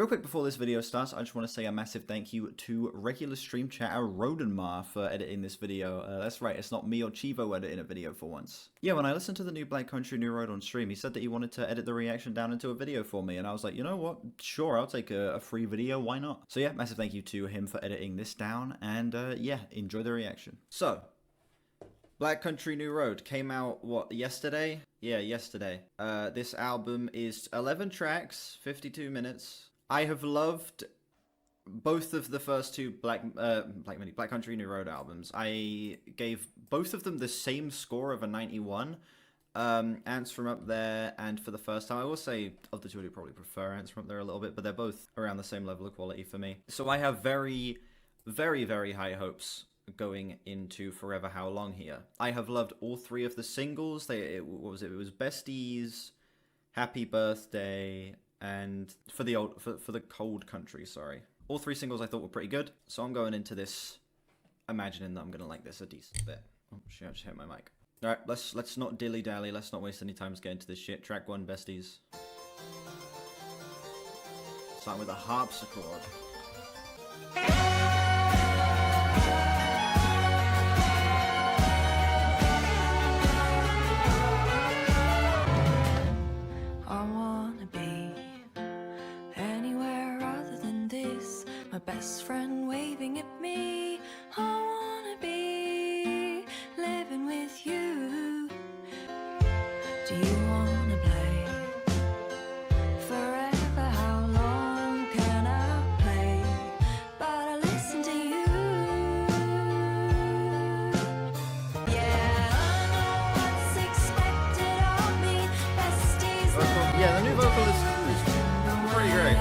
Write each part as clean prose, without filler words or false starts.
Real quick before this video starts, I just want to say a massive thank you to regular stream chatter Rodenmar for editing this video. That's right, it's not me or Chivo editing a video for once. Yeah, when I listened to the new Black Country New Road on stream, he said that he wanted to edit the reaction down into a video for me, and I was like, you know what, sure, I'll take a free video, why not? So yeah, massive thank you to him for editing this down, and yeah, enjoy the reaction. So, Black Country New Road came out, what, yesterday? Yeah, yesterday. This album is 11 tracks, 52 minutes. I have loved both of the first two Black Country New Road albums. I gave both of them the same score of a 91. Ants From Up There, and for the first time, I will say of the two, I probably prefer Ants From Up There a little bit, but they're both around the same level of quality for me. So I have very, very, very high hopes going into Forever Howlong here. I have loved all three of the singles. It was Besties, Happy Birthday, and for the Cold Country, sorry. All three singles I thought were pretty good, so I'm going into this imagining that I'm gonna like this a decent bit. Oh shit, I just hit my mic. Alright, let's not dilly-dally, let's not waste any time getting into this shit. Track 1, Besties. Starting with a harpsichord. My best friend waving at me. I wanna be living with you. Do you wanna play forever? How long can I play? But I listen to you. Yeah, I know what's expected of me. Besties. Yeah, the new vocal is pretty great.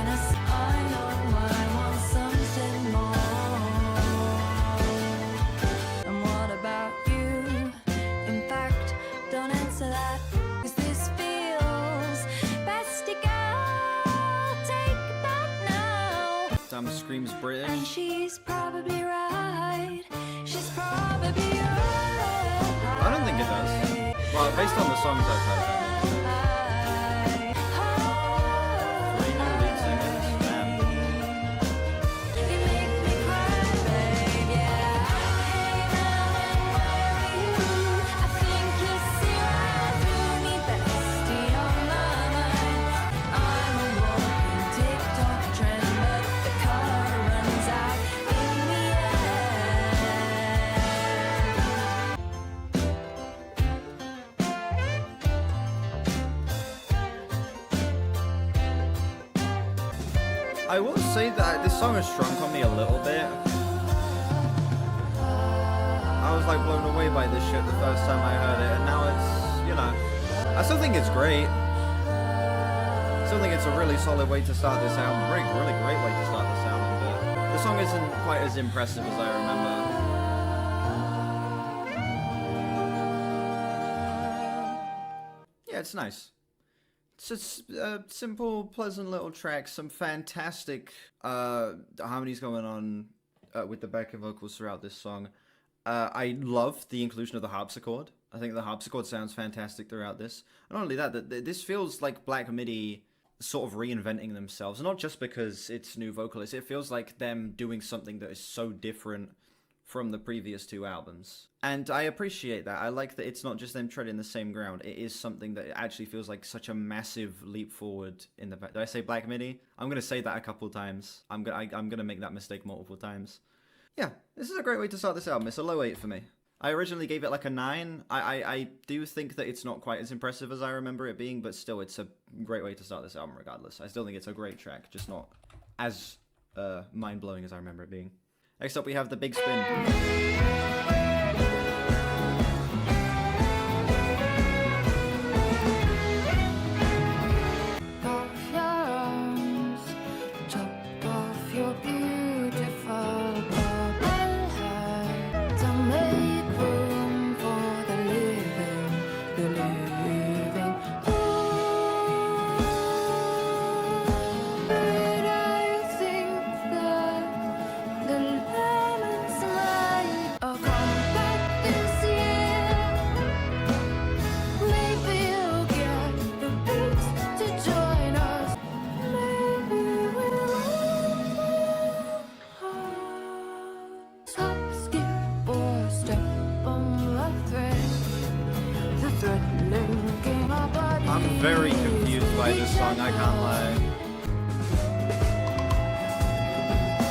Screams British. And she's probably right. She's probably right. I don't think it does. Well, based on the songs I've heard. Three new lead singers. Damn. You make me cry, babe. Yeah. Hey, now and where are you? I think you see right through me, bestie on my mind. I'm a walking TikTok trend, but the color runs out in the I will say that this song has shrunk on me a little bit. I was like blown away by this shit the first time I heard it, and now it's, you know, I still think it's great. I still think it's a really solid way to start this album. Really, really great way to start this album, but the song isn't quite as impressive as I remember. Yeah, it's nice. It's a simple, pleasant little track. Some fantastic harmonies going on with the backing vocals throughout this song. I love the inclusion of the harpsichord. I think the harpsichord sounds fantastic throughout this. And not only that, this feels like Black Midi sort of reinventing themselves. Not just because it's new vocalists. It feels like them doing something that is so different from the previous two albums. And I appreciate that. I like that it's not just them treading the same ground. It is something that actually feels like such a massive leap forward in the... Did I say Black Midi? I'm going to say that a couple times. I'm gonna make that mistake multiple times. Yeah, this is a great way to start this album. It's a low 8 for me. I originally gave it like a 9. I do think that it's not quite as impressive as I remember it being, but still, it's a great way to start this album regardless. I still think it's a great track, just not as mind-blowing as I remember it being. Next up, we have The Big Spin. Oh, I can't lie.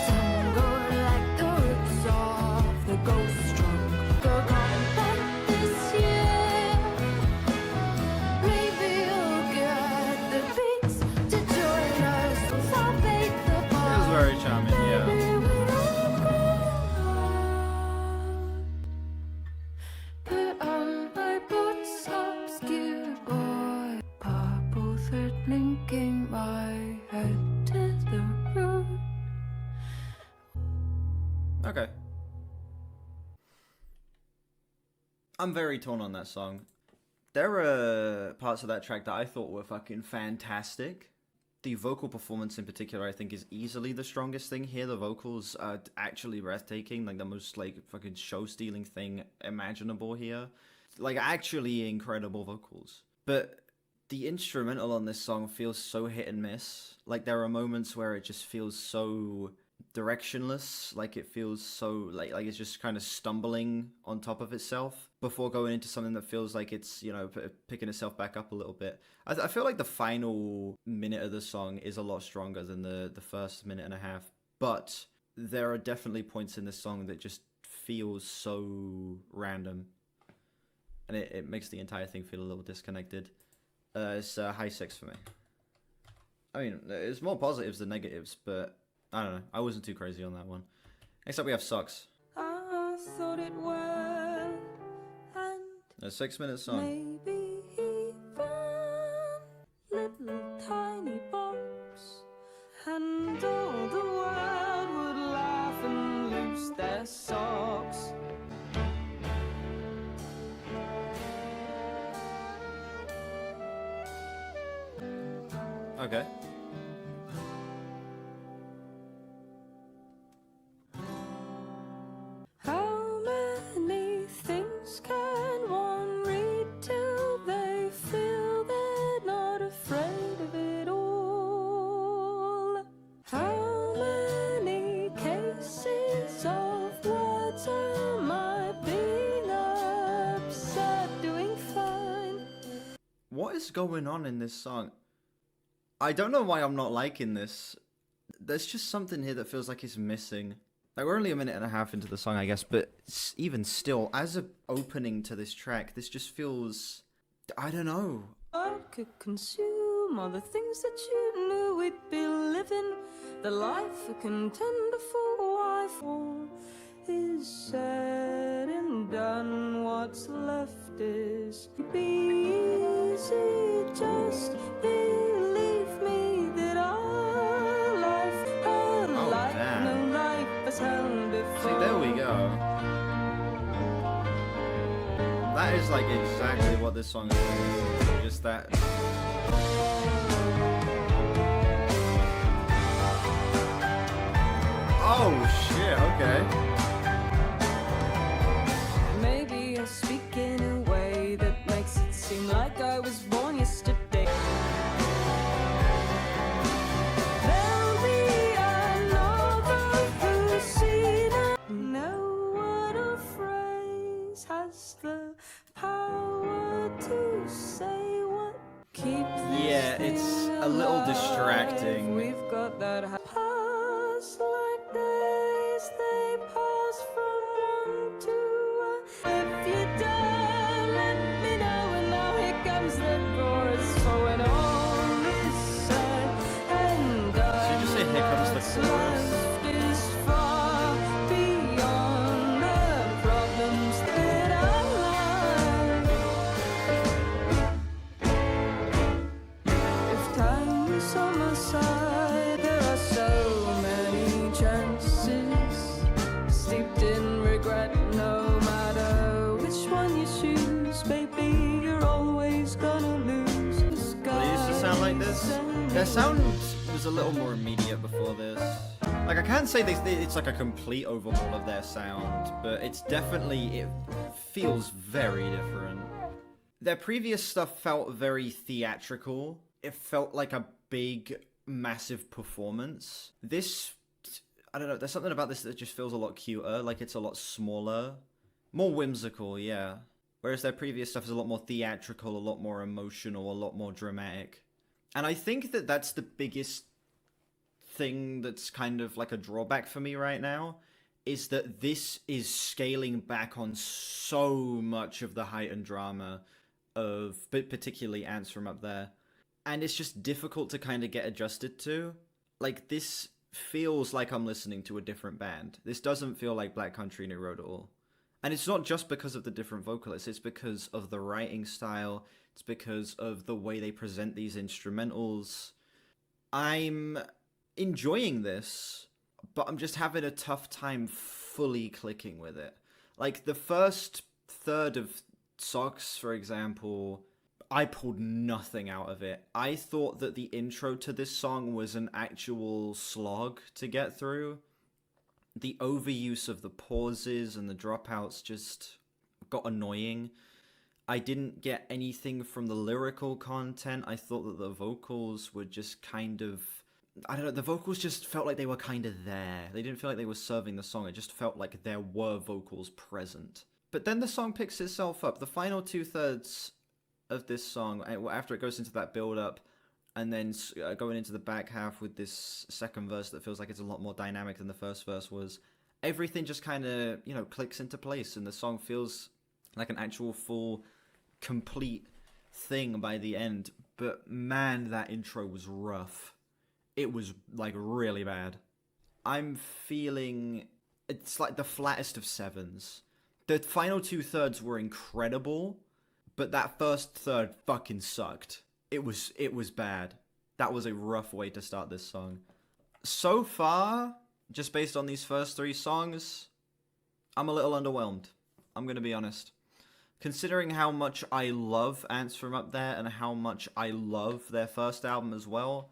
Tango like the roots of the ghost trunk. Go back this year. Maybe you'll get the beats to join us. Salvate the It bar. was very charming, yeah. Put on my boots, obscure boy. Purple thread linking my head to the road. Okay. I'm very torn on that song. There are parts of that track that I thought were fucking fantastic. The vocal performance in particular, I think, is easily the strongest thing here. The vocals are actually breathtaking, like the most like fucking show-stealing thing imaginable here. Like actually incredible vocals. But the instrumental on this song feels so hit and miss. Like there are moments where it just feels so directionless, like it feels so like it's just kind of stumbling on top of itself before going into something that feels like it's, you know, picking itself back up a little bit. I feel like the final minute of the song is a lot stronger than the first minute and a half, but there are definitely points in this song that just feels so random, and it makes the entire thing feel a little disconnected. It's high 6 for me. I mean, it's more positives than negatives, but I don't know. I wasn't too crazy on that one. Next up, we have Socks. I thought it well, and A 6-minute song. maybe he found little tiny box, and all the world would laugh and loose their socks. Okay. How many things can one read till they feel they're not afraid of it all? How many cases of words am I being upset doing fine? What is going on in this song? I don't know why I'm not liking this. There's just something here that feels like it's missing. Like, we're only a minute and a half into the song, I guess, but even still, as an opening to this track, this just feels... I don't know. I could consume all the things that you knew we'd be living. The life a contender for a wife. All is said and done. What's left is easy. Just believe me that our life, like damn. no life has held before. See, there we go. That is, like, exactly what this song is. Just that... Oh, shit, okay. Maybe I speak in a way that makes it seem like I was born yesterday. There'll be another who's seen it. No word or phrase has the power to say what keeps Yeah, it's a little distracting. We've got that pass like days, they pass from one to if you don't let me know, and now here comes the chorus for when all is said and done. Did you just say here comes the What's chorus? left is far beyond the problems that I like. If time was on my side, there are so many chances. Steeped in regret, no matter which one you choose, baby, you're always gonna lose. The They used to sound like this. Their sound was a little more immediate before this. Like, I can't say it's like a complete overhaul of their sound, but it's definitely, it feels very different. Their previous stuff felt very theatrical. It felt like a big, massive performance. This, I don't know, there's something about this that just feels a lot cuter, like it's a lot smaller. More whimsical, yeah. Whereas their previous stuff is a lot more theatrical, a lot more emotional, a lot more dramatic. And I think that that's the biggest thing that's kind of like a drawback for me right now, is that this is scaling back on so much of the heightened drama of, but particularly Ants from Up There. And it's just difficult to kind of get adjusted to. Like, this feels like I'm listening to a different band. This doesn't feel like Black Country New Road at all. And it's not just because of the different vocalists, it's because of the writing style, it's because of the way they present these instrumentals. I'm enjoying this, but I'm just having a tough time fully clicking with it. Like, the first third of Socks, for example, I pulled nothing out of it. I thought that the intro to this song was an actual slog to get through. The overuse of the pauses and the dropouts just got annoying. I didn't get anything from the lyrical content. I thought that the vocals were just kind of, I don't know, the vocals just felt like they were kind of there. They didn't feel like they were serving the song. It just felt like there were vocals present. But then the song picks itself up. The final two-thirds of this song, after it goes into that build-up, and then going into the back half with this second verse that feels like it's a lot more dynamic than the first verse was, everything just kind of, clicks into place, and the song feels like an actual full, complete thing by the end. But man, that intro was rough. It was, like, really bad. I'm feeling it's like the flattest of sevens. The final two-thirds were incredible, but that first third fucking sucked. It was bad. That was a rough way to start this song. So far, just based on these first three songs, I'm a little underwhelmed. I'm gonna be honest. Considering how much I love Ants from Up There and how much I love their first album as well,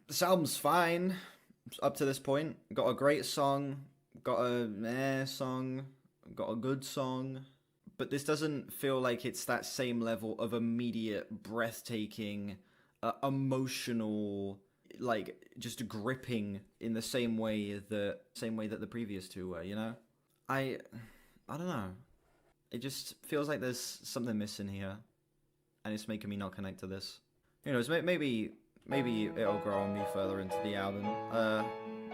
this album's fine up to this point. Got a great song, got a meh song, got a good song, but this doesn't feel like it's that same level of immediate, breathtaking, emotional, like, just gripping in the same way that the previous two were, I don't know. It just feels like there's something missing here, and it's making me not connect to this. Who knows, maybe it'll grow on me further into the album.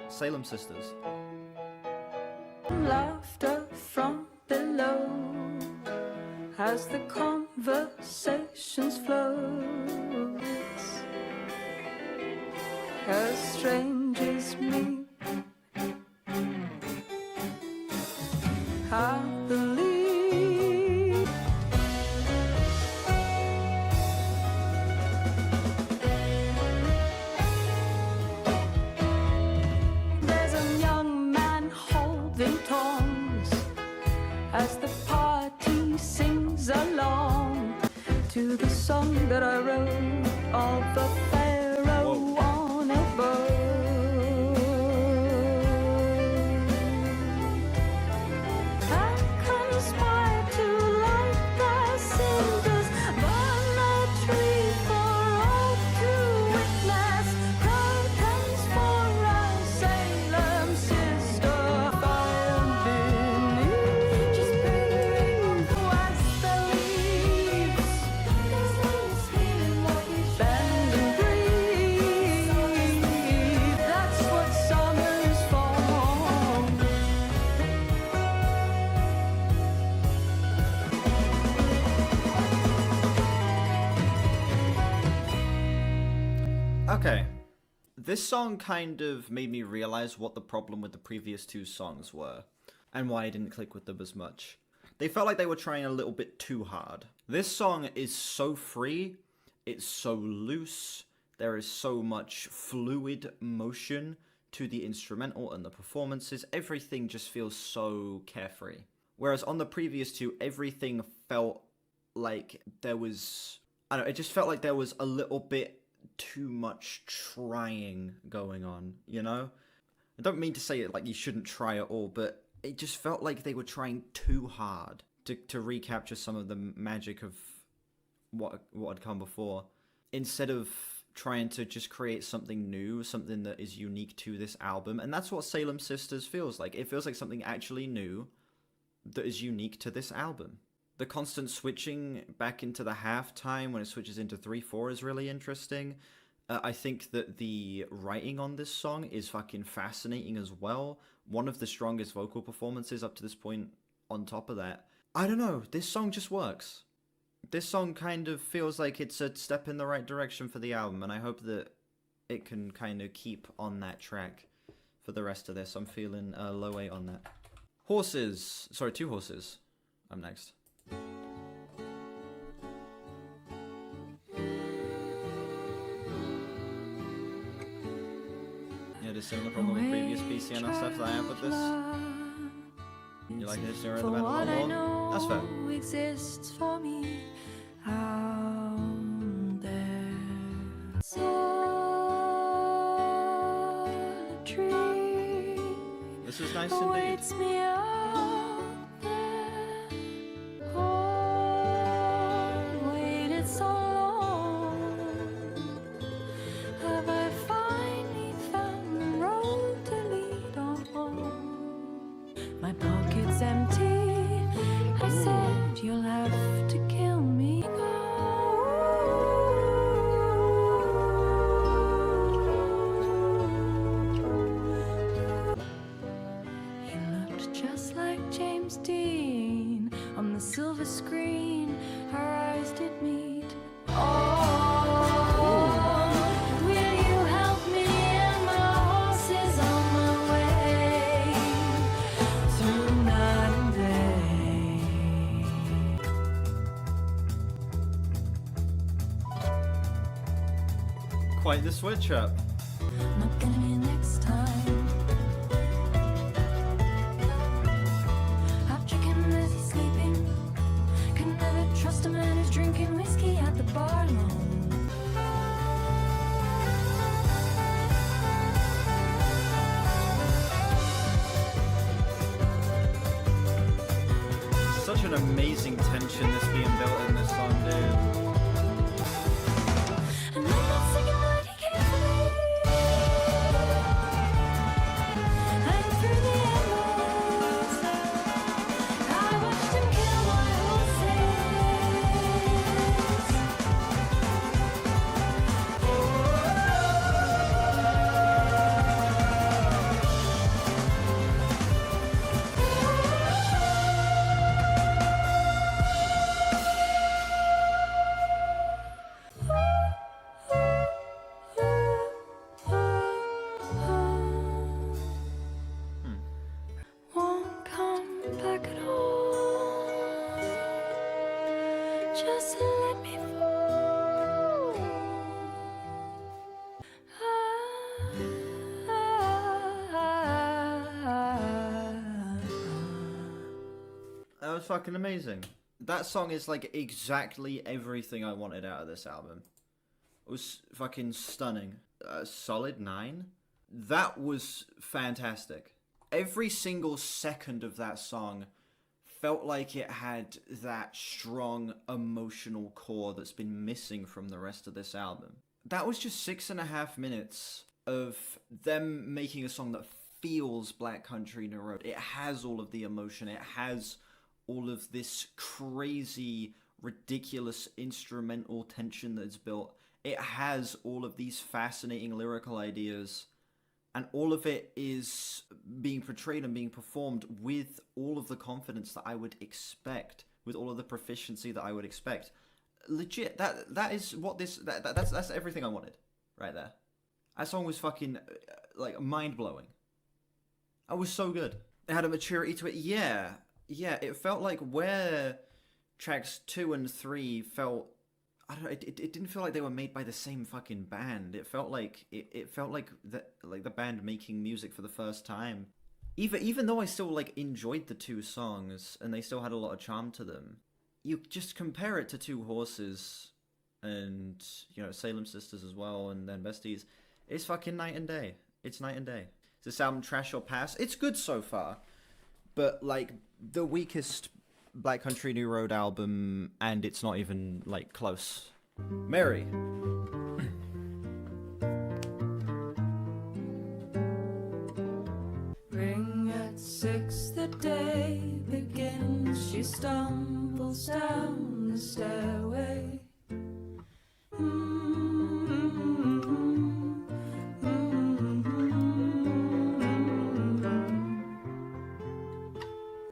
Salem Sisters. Laughter from below as the conversations flow. It's as strange as me. I believe there's a young man holding tongs as the party sings along to the song that I wrote of the pharaoh on a boat. I conspire to light their cinders, burn a tree for all to witness. Curtains for our Salem sister, fire beneath. Just breathe as the leaves bend and breathe. That's what summer's for. Okay. This song kind of made me realize what the problem with the previous two songs were, and why I didn't click with them as much. They felt like they were trying a little bit too hard. This song is so free, it's so loose, there is so much fluid motion to the instrumental and the performances, everything just feels so carefree. Whereas on the previous two, everything felt like there was, I don't know, it just felt like there was a little bit too much trying going on, I don't mean to say it like you shouldn't try at all, but it just felt like they were trying too hard to recapture some of the magic of what had come before, instead of trying to just create something new, something that is unique to this album. And that's what Salem Sisters feels like. It feels like something actually new that is unique to this album. The constant switching back into the halftime when it switches into 3/4 is really interesting. I think that the writing on this song is fucking fascinating as well. One of the strongest vocal performances up to this point on top of that. I don't know, this song just works. This song kind of feels like it's a step in the right direction for the album, and I hope that it can kind of keep on that track for the rest of this. I'm feeling low 8 on that. Horses. Sorry, 2 Horses. I'm next. Yeah, the similar problem with previous BCNR stuff that I have with this. You like this era of the band a lot more? That's fair. Exists for me out there. Solitary This is nice indeed. awaits me out there. Oh, waited so long. Have I finally found the road to lead on home? My pocket's empty. I said you'll have to kill me. He looked just like James Dean on the silver screen. Our eyes did meet. Oh, will you help me? And my horse is on my way through night and day. Quite the switch up. Not gonna be next time. Out drinking as he's sleeping. Can never trust a man who's drinking whiskey at the bar alone. Such an amazing tension that's being built in this song, dude. And I'm not singing mighty carefully. And through the embers, I watched him kill my won't come back at all. Just let me fall. That was fucking amazing. That song is like exactly everything I wanted out of this album. It was fucking stunning. Solid 9. That was fantastic. Every single second of that song felt like it had that strong emotional core that's been missing from the rest of this album. That was just 6.5 minutes of them making a song that feels Black Country New Road. It has all of the emotion. It has all of this crazy, ridiculous instrumental tension that's built. It has all of these fascinating lyrical ideas. And all of it is being portrayed and being performed with all of the confidence that I would expect, with all of the proficiency that I would expect. Legit, that is what this that's everything I wanted right there. That song was fucking like mind blowing. It was so good. It had a maturity to it. Yeah. It felt like where tracks 2 and 3 felt. I don't know. It didn't feel like they were made by the same fucking band. It felt like the band making music for the first time. Even though I still like enjoyed the 2 songs and they still had a lot of charm to them, you just compare it to 2 Horses and Salem Sisters as well, and then Besties. It's fucking night and day. It's night and day. Is this album trash or pass? It's good so far, but like the weakest Black Country New Road album, and it's not even like close. Mary. Ring at 6, the day begins. She stumbles falls down the stairway.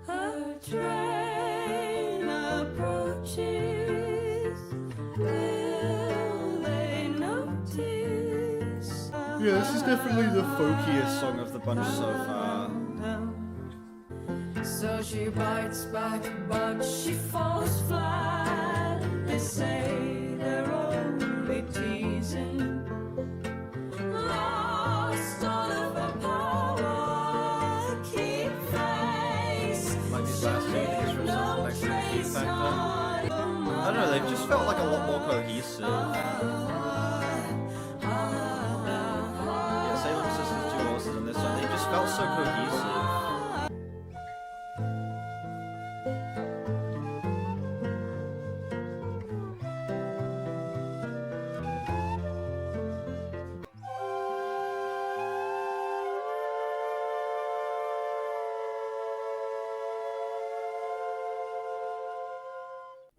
A train approaches. Will they notice? Yeah, this is definitely the folkiest song of the bunch so far. So she bites back, but she falls flat. They say they're only teasing. Lost all of her power, keep face. Like these last two things from sounds like some key factor. I don't know, they've just felt like a lot more cohesive. Yeah, Salem Sisters, Two Horses and this one, they just felt so cohesive.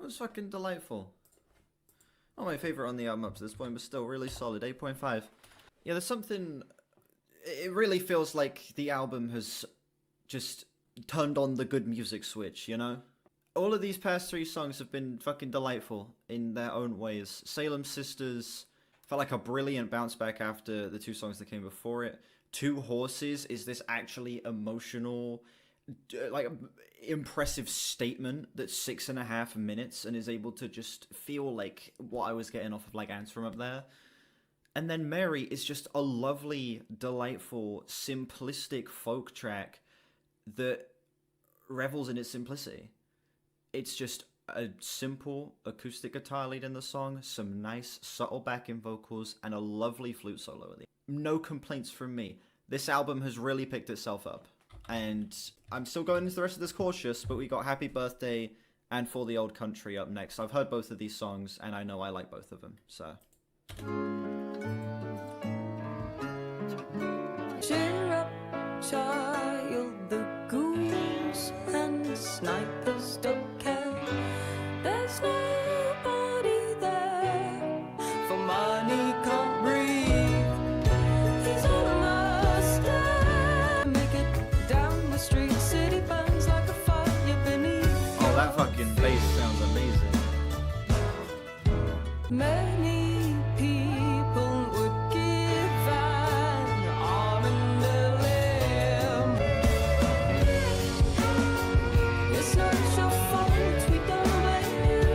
It was fucking delightful. Not my favorite on the album up to this point, but still really solid. 8.5. Yeah, there's something. It really feels like the album has just turned on the good music switch, you know? All of these past three songs have been fucking delightful in their own ways. Salem Sisters felt like a brilliant bounce back after the two songs that came before it. Two Horses is this actually emotional, like impressive statement that's 6.5 minutes and is able to just feel like what I was getting off of like Ants from Up There. And then Mary is just a lovely, delightful, simplistic folk track that revels in its simplicity. It's just a simple acoustic guitar lead in the song, some nice subtle backing vocals, and a lovely flute solo at the end. No complaints from me. This album has really picked itself up. And I'm still going into the rest of this cautious, but we got Happy Birthday and For the Old Country up next. I've heard both of these songs, and I know I like both of them, so. Cheer up, child, the ghouls and the snipers don't care. There's nobody there, for money can't breathe. He's almost there. Make it down the street, city burns like a fire beneath. Oh, that fucking bass sounds amazing. Many people would give an arm and a limb. It's not your fault, we don't blame you.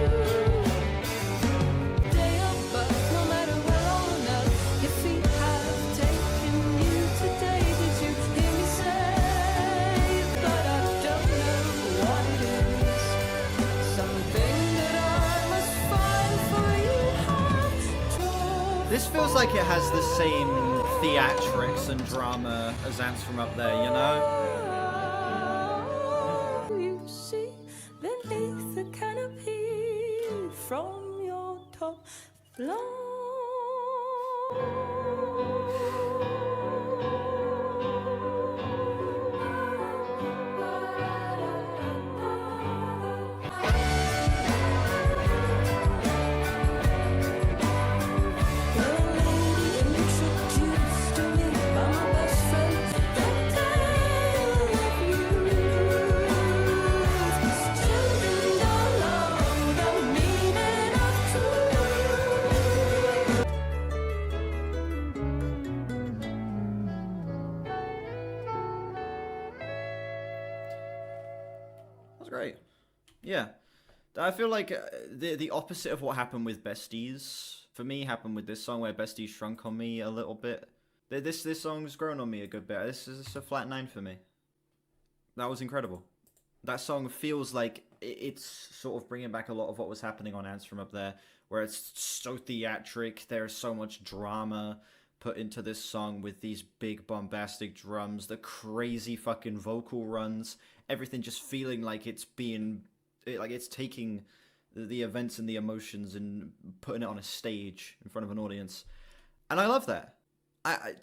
Day of birth, no matter where on earth, your feet have taken you today. Did you hear me say? But I don't know what it is. Something that I must find for you. This feels like it has the same theatrics and drama as Ants from Up There, you know? You see beneath the canopy from your top floor. That's great. Yeah. I feel like the opposite of what happened with Besties, for me, happened with this song, where Besties shrunk on me a little bit. This song's grown on me a good bit. This is a flat 9 for me. That was incredible. That song feels like it's sort of bringing back a lot of what was happening on Ants from Up There, where it's so theatric, there's so much drama put into this song with these big bombastic drums, the crazy fucking vocal runs, everything just feeling like it's taking the events and the emotions and putting it on a stage in front of an audience. And I love that. I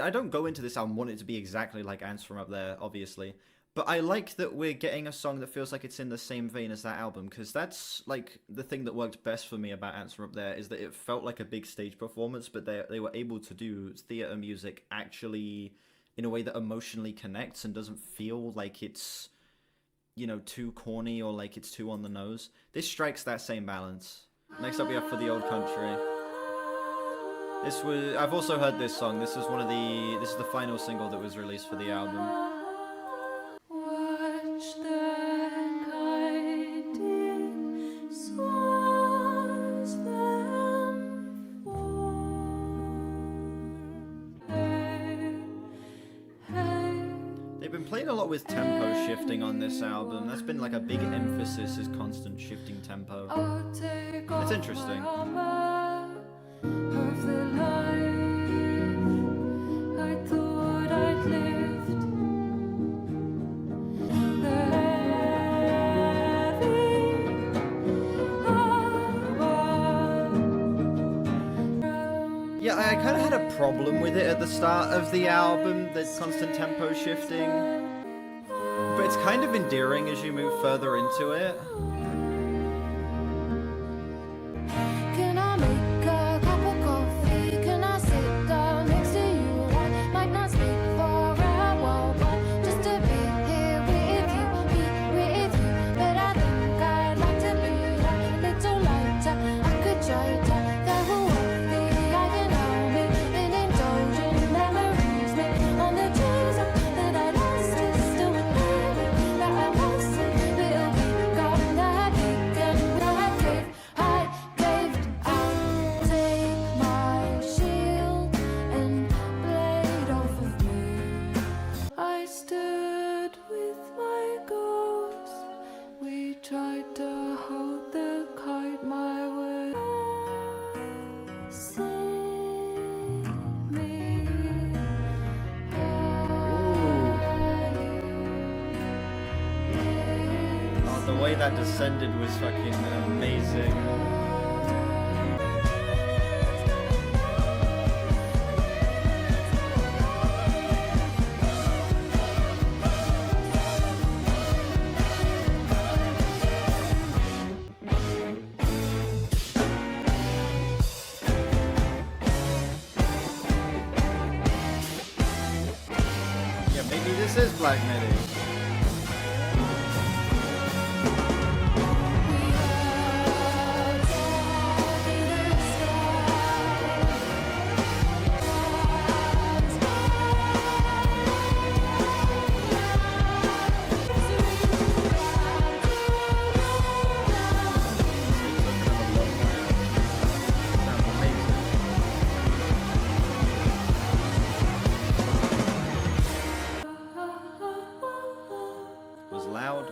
don't go into this album wanting it to be exactly like Ants from Up There, obviously, But I like that we're getting a song that feels like it's in the same vein as that album, because that's like the thing that worked best for me about Ants from Up There is that it felt like a big stage performance, but they were able to do theater music actually in a way that emotionally connects and doesn't feel like it's, you know, too corny or like it's too on the nose. This strikes that same balance. Next up we have For the Old Country. I've also heard this song. This is the final single that was released for the album. Watch the guiding stars them fall. Hey, They've been playing a lot with tempo shifting on this album. That's been like a big emphasis, is constant shifting tempo. I'll take It's interesting. of the life I thought I'd lived. The heavy Yeah, I kind of had a problem with it at the start of the album, the constant tempo shifting. But it's kind of endearing as you move further into it. Can I make a cup of coffee? Can I sit down next to you? I might not speak for a while, but just to be here with you, But I think I'd like to be a little lighter. I could try to the whole the I can help me in indulging memories made on the trees that I lost is still with me. That I wasn't, will be gone that weekend. I caved, I'll take my shield and blade off of me. I stood with my ghost. We tried to hold the kite my way. Sing me Oh, the way that descended was fucking amazing. Yeah, maybe this is Black Midi.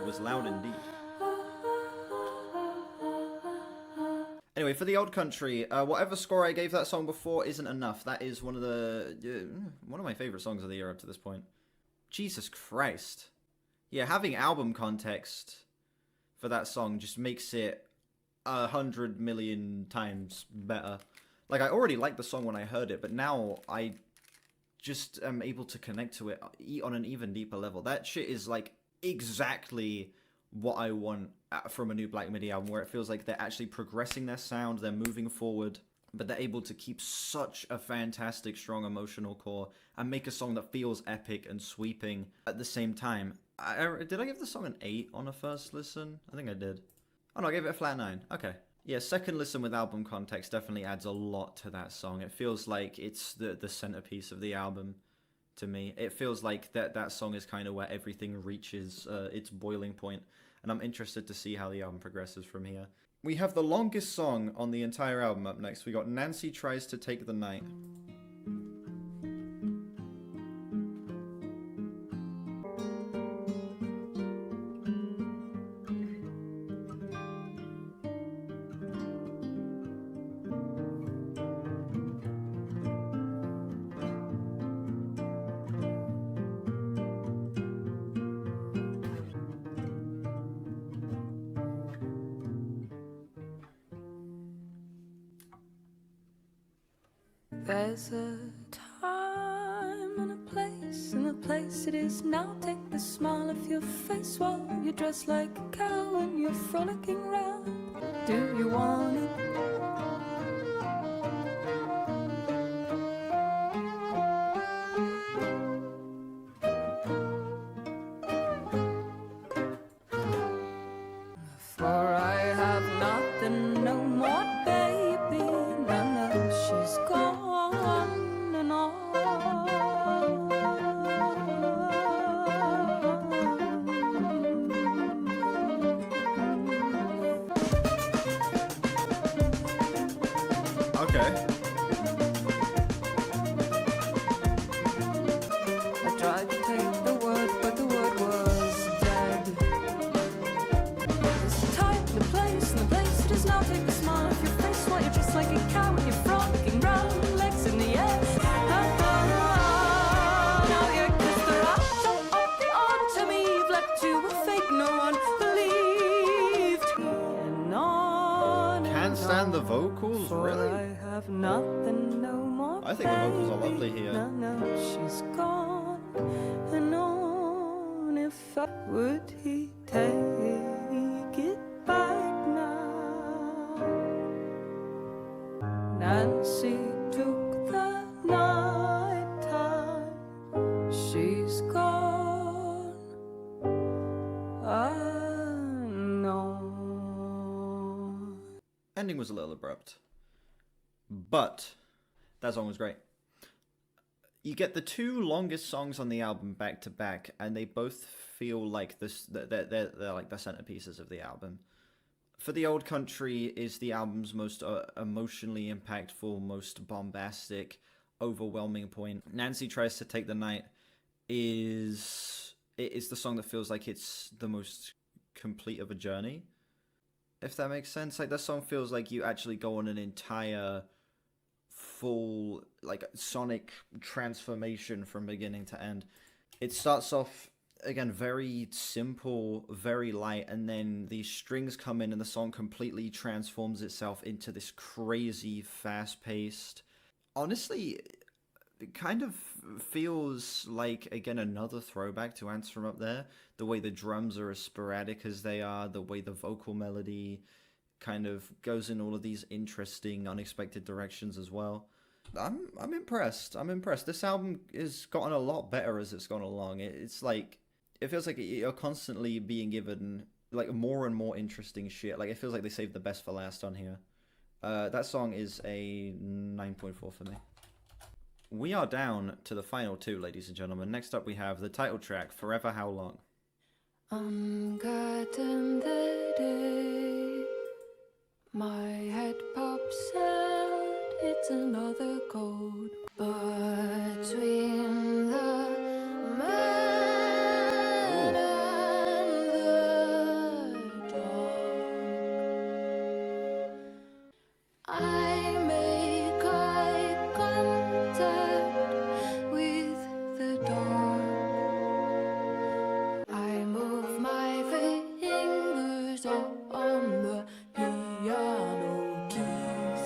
Was loud indeed. Anyway, for the Old Country, whatever score I gave that song before isn't enough. That is one of my favorite songs of the year up to this point. Jesus Christ. Yeah, having album context for that song just makes it 100 million times better. Like, I already liked the song when I heard it, but now I just am able to connect to it on an even deeper level. That shit is like exactly what I want from a new Black Midi album, where it feels like they're actually progressing their sound, they're moving forward, but they're able to keep such a fantastic, strong emotional core and make a song that feels epic and sweeping at the same time. Did I give the song an 8 on a first listen? I think I did. Oh no, I gave it a flat 9. Okay. Yeah, second listen with album context definitely adds a lot to that song. It feels like it's the centerpiece of the album to me. It feels like that song is kind of where everything reaches its boiling point, and I'm interested to see how the album progresses from here. We have the longest song on the entire album up next. We got Nancy Tries to Take the Night. There's a time and a place place, and the place it is now. Take the smile off your face while you're dressed like a cow and you're frolicking round. Do you want it? For I have nothing no more, baby. No, no, she's gone and Okay. I tried to take the word, but the word was dead. This time, the place, and the place it is now. Take the smile off your face while you're just like a cow and you're frolicking round, legs in the air. Now you kiss the rocks of the autumn eve, left to a fate no one believed. And on Can't stand the vocals, for really? I have nothing no more. I think the vocals are lovely here. No, no, she's gone. And on if I would he take it back now? Nancy took the night time. She's gone. I know. Ending was a little abrupt, but that song was great. You get the two longest songs on the album back to back, and they both feel like they're like the centerpieces of the album. For the Old Country is the album's most emotionally impactful, most bombastic, overwhelming point. Nancy Tries to Take the Night is the song that feels like it's the most complete of a journey, if that makes sense. Like, that song feels like you actually go on an entire full like sonic transformation from beginning to end. It starts off again very simple, very light, and then these strings come in and the song completely transforms itself into this crazy fast-paced, honestly, it kind of feels like, again, another throwback to Ants From Up There. The way the drums are as sporadic as they are, the way the vocal melody kind of goes in all of these interesting, unexpected directions as well. I'm impressed. I'm impressed. This album has gotten a lot better as it's gone along. It's like, it feels like you're constantly being given like more and more interesting shit. Like, it feels like they saved the best for last on here. That song is a 9.4 for me. We are down to the final two, ladies and gentlemen. Next up, we have the title track, Forever Howlong. Ungotten the day, my head pops out, it's another code. Between the man and the dog, I make eye contact with the dog. I move my fingers on the piano keys.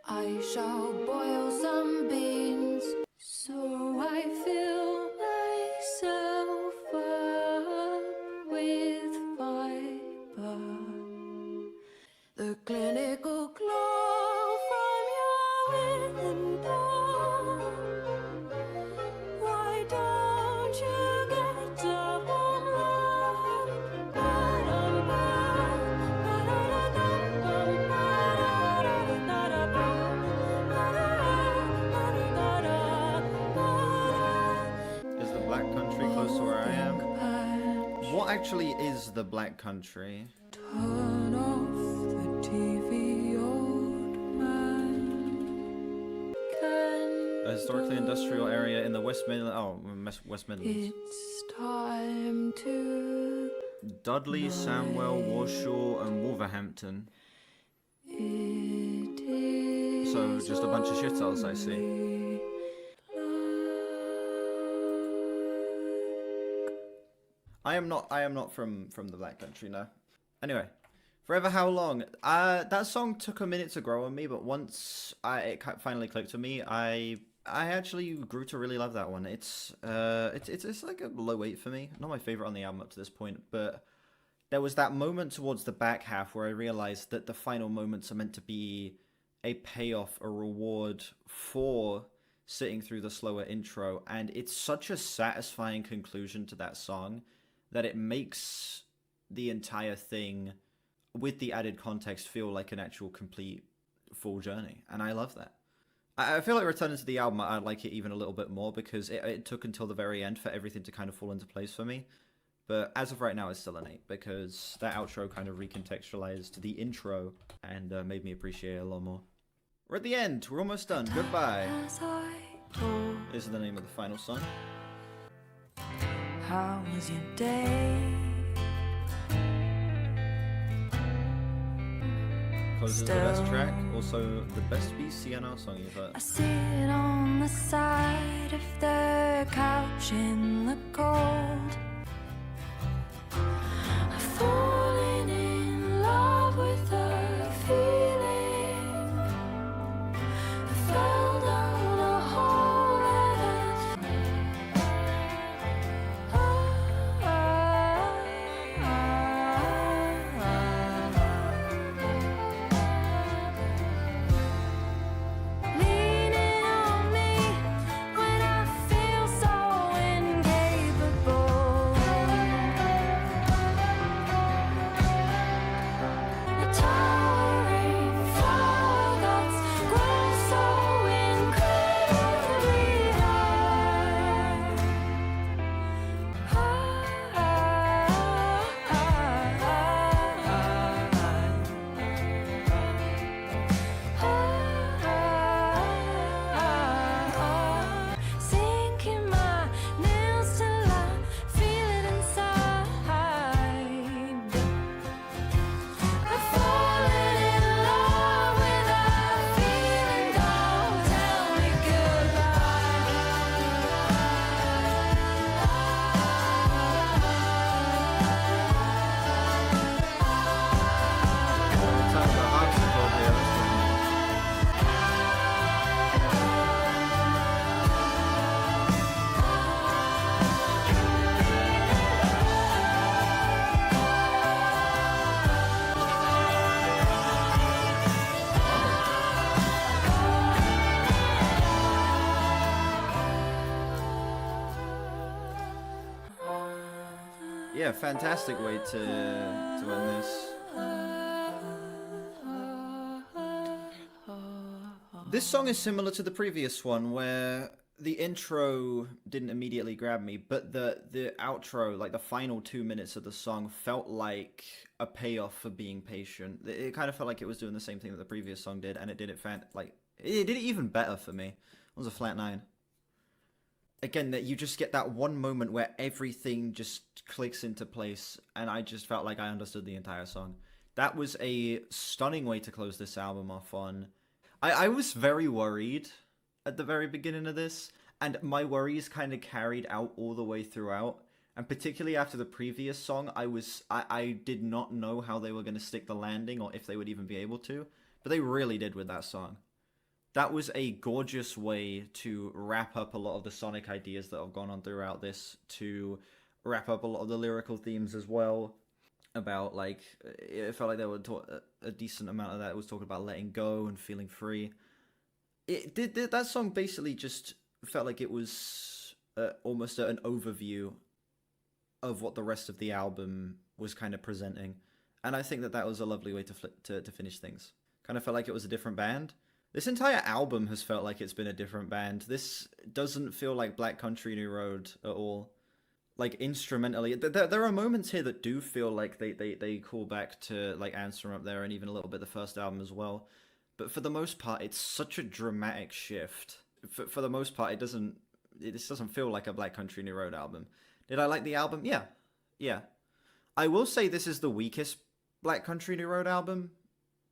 I shall boil some beans, so I fill myself up with fiber. The clinical glow from your window. Why don't you get a home run? Is the Black Country close to where I am? What actually is the Black Country? Turn off the TV, old man. Can A historically industrial area in the West Midlands. West Midlands. it's time to Dudley, Samwell, Warshaw, and Wolverhampton. it is So just a bunch of shitholes, I see. I am not from the Black Country, no. Anyway, Forever Howlong. That song took a minute to grow on me, but once it finally clicked with me, I actually grew to really love that one. It's like a low 8 for me. Not my favorite on the album up to this point, but there was that moment towards the back half where I realized that the final moments are meant to be a payoff, a reward for sitting through the slower intro, and it's such a satisfying conclusion to that song that it makes the entire thing, with the added context, feel like an actual complete full journey, and I love that. I feel like returning to the album, I like it even a little bit more because it took until the very end for everything to kind of fall into place for me. But as of right now, it's still an 8 because that outro kind of recontextualized the intro and made me appreciate it a lot more. We're at the end. We're almost done. Goodbye. This is the name of the final song. How was your day? Closes the best track. Also, the best BCNR song you've heard. I sit on the side of the couch in the cold. I've fallen in love with the feeling. I fell down a hole and leaning on me when I feel so incapable. A towering fire that's grown so incredibly high. Sinking my nails till I feel it inside. I've fallen in love with that feeling. Don't tell me Time for a harpsichord here. That's pretty nice. Yeah, fantastic way to end this. This song is similar to the previous one, where the intro didn't immediately grab me, but the outro, like the final 2 minutes of the song, felt like a payoff for being patient. It kind of felt like it was doing the same thing that the previous song did, and it did it it did it even better for me. It was a flat 9. Again, that you just get that one moment where everything just clicks into place, and I just felt like I understood the entire song. That was a stunning way to close this album off on. I was very worried at the very beginning of this, and my worries kind of carried out all the way throughout. And particularly after the previous song, I did not know how they were going to stick the landing, or if they would even be able to, but they really did with that song. That was a gorgeous way to wrap up a lot of the sonic ideas that have gone on throughout this, to wrap up a lot of the lyrical themes as well. About, like, it felt like there were a decent amount of that was talking about letting go and feeling free. That song basically just felt like it was almost an overview of what the rest of the album was kind of presenting. And I think that was a lovely way to finish things. Kind of felt like it was a different band. This entire album has felt like it's been a different band. This doesn't feel like Black Country New Road at all. Like, instrumentally, there are moments here that do feel like they call back to, like, Answer Up There and even a little bit the first album as well. But for the most part, it's such a dramatic shift. For the most part, this doesn't feel like a Black Country New Road album. Did I like the album? Yeah. I will say this is the weakest Black Country New Road album,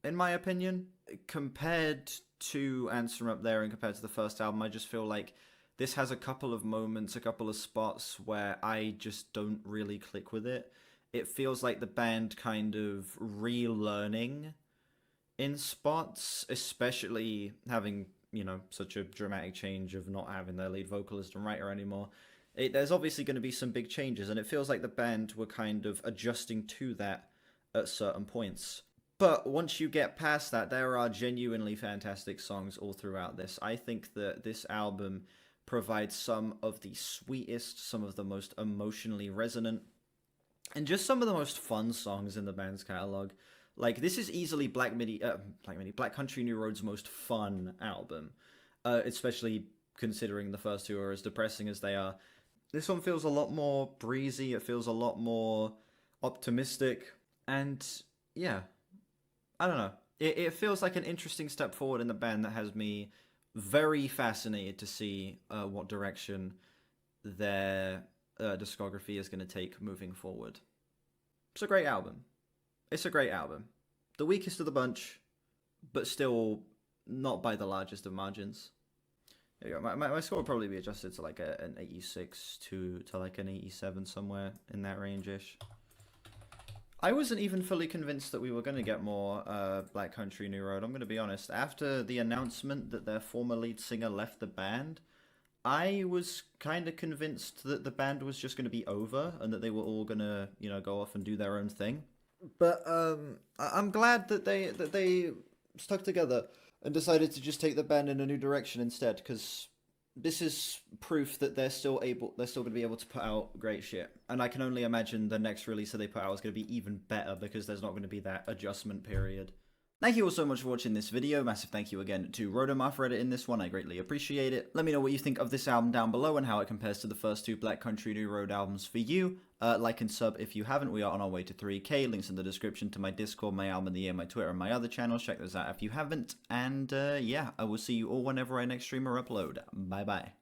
in my opinion. Compared to Answer Up There and compared to the first album, I just feel like this has a couple of moments, a couple of spots where I just don't really click with it. It feels like the band kind of relearning in spots, especially having, such a dramatic change of not having their lead vocalist and writer anymore. There's obviously going to be some big changes, and it feels like the band were kind of adjusting to that at certain points. But once you get past that, there are genuinely fantastic songs all throughout this. I think that this album provides some of the sweetest, some of the most emotionally resonant, and just some of the most fun songs in the band's catalog. Like, this is easily Black Country New Road's most fun album, especially considering the first two are as depressing as they are. This one feels a lot more breezy, it feels a lot more optimistic, and yeah, I don't know. It feels like an interesting step forward in the band that has me very fascinated to see what direction their discography is going to take moving forward. It's a great album. It's a great album. The weakest of the bunch, but still not by the largest of margins. There you go. My score would probably be adjusted to like an 86 to like an 87, somewhere in that range-ish. I wasn't even fully convinced that we were going to get more Black Country New Road, I'm going to be honest. After the announcement that their former lead singer left the band, I was kind of convinced that the band was just going to be over and that they were all going to, go off and do their own thing. But I'm glad that they stuck together and decided to just take the band in a new direction instead, because this is proof that they're still going to be able to put out great shit. And I can only imagine the next release that they put out is going to be even better, because there's not going to be that adjustment period. Thank you all so much for watching this video. Massive thank you again to Rodomar for editing this one. I greatly appreciate it. Let me know what you think of this album down below and how it compares to the first two Black Country New Road albums for you. Like and sub if you haven't. We are on our way to 3K. Links in the description to my Discord, my album of the year, my Twitter, and my other channels. Check those out if you haven't. And yeah, I will see you all whenever I next stream or upload. Bye bye.